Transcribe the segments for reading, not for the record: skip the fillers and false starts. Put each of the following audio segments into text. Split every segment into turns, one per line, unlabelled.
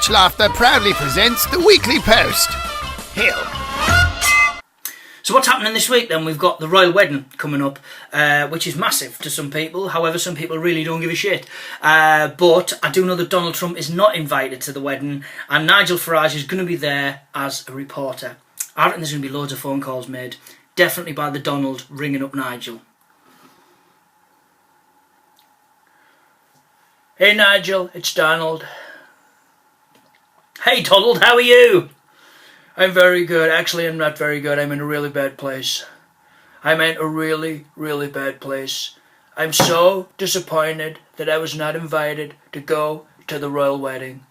Much Laughter proudly presents the Weekly Post. Hill.
So what's happening this week then? We've got the royal wedding coming up, which is massive to some people. However, some people really don't give a shit. But I do know that Donald Trump is not invited to the wedding, and Nigel Farage is going to be there as a reporter. I reckon there's going to be loads of phone calls made, definitely by the Donald ringing up Nigel. Hey Nigel, it's Donald. Hey Donald, how are you? I'm very good. Actually, I'm not very good. I'm in a really bad place. I'm in a really, really bad place. I'm so disappointed that I was not invited to go to the royal wedding.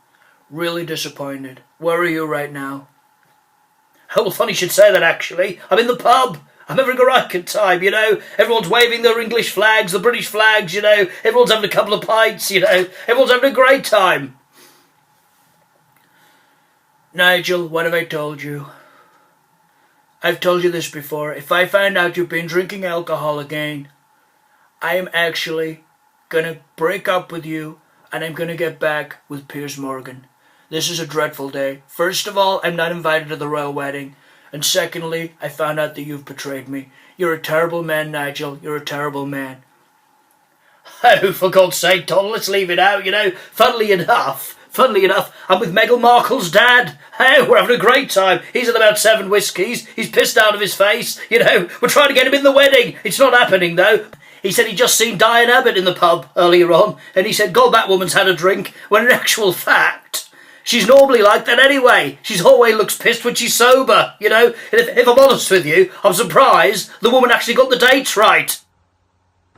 Really disappointed. Where are you right now? Oh, well, funny you should say that, actually. I'm in the pub. I'm having a right good time, you know. Everyone's waving their English flags, the British flags, you know. Everyone's having a couple of pints, you know. Everyone's having a great time. Nigel, what have I told you? I've told you this before. If I find out you've been drinking alcohol again, I am actually going to break up with you and I'm going to get back with Piers Morgan. This is a dreadful day. First of all, I'm not invited to the royal wedding. And secondly, I found out that you've betrayed me. You're a terrible man, Nigel. You're a terrible man. Oh, for God's sake, Donald, let's leave it out, you know. Funnily enough, I'm with Meghan Markle's dad. Hey, we're having a great time. He's had about 7 whiskies. He's pissed out of his face. You know, we're trying to get him in the wedding. It's not happening, though. He said he'd just seen Diane Abbott in the pub earlier on, and he said, God, that woman's had a drink, when in actual fact, she's normally like that anyway. She's always looks pissed when she's sober, you know. And if I'm honest with you, I'm surprised the woman actually got the dates right.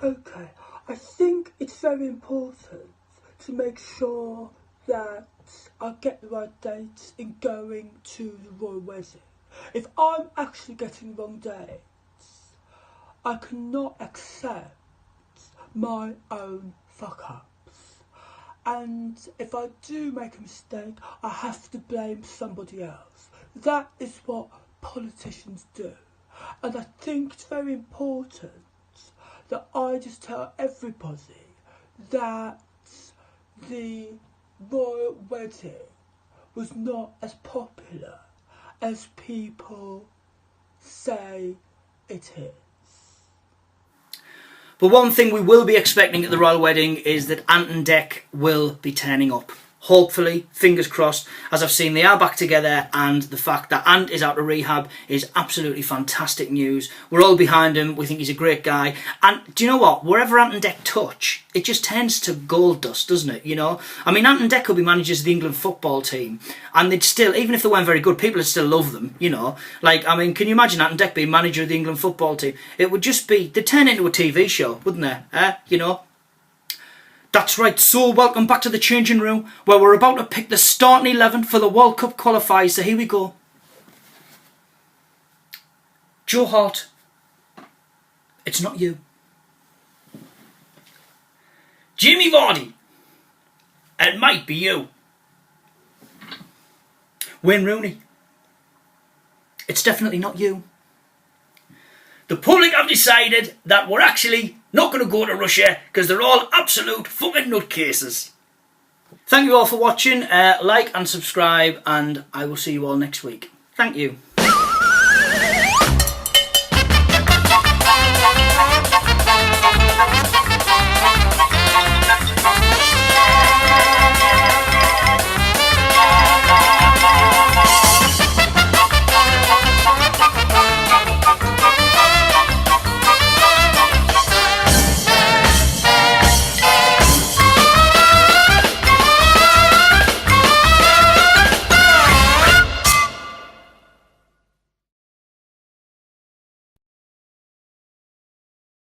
Okay, I think it's very important to make sure that I get the right dates in going to the royal wedding. If I'm actually getting the wrong dates, I cannot accept my own fuck-ups. And if I do make a mistake, I have to blame somebody else. That is what politicians do. And I think it's very important that I just tell everybody that the royal wedding was not as popular as people say it is.
But one thing we will be expecting at the royal wedding is that Ant and Dec will be turning up. Hopefully, fingers crossed, as I've seen they are back together, and the fact that Ant is out of rehab is absolutely fantastic news. We're all behind him, we think he's a great guy, and do you know what? Wherever Ant and Dec touch, it just turns to gold dust, doesn't it, you know? I mean, Ant and Dec could be managers of the England football team, and they'd still, even if they weren't very good, people would still love them, you know? Like, I mean, can you imagine Ant and Dec being manager of the England football team? It would just be, they'd turn into a TV show, wouldn't they? You know? That's right, so welcome back to the changing room, where we're about to pick the starting 11 for the World Cup qualifiers, so here we go. Joe Hart, it's not you. Jimmy Vardy, it might be you. Wayne Rooney, it's definitely not you. The public have decided that we're actually not going to go to Russia because they're all absolute fucking nutcases. Thank you all for watching. Like and subscribe, and I will see you all next week. Thank you.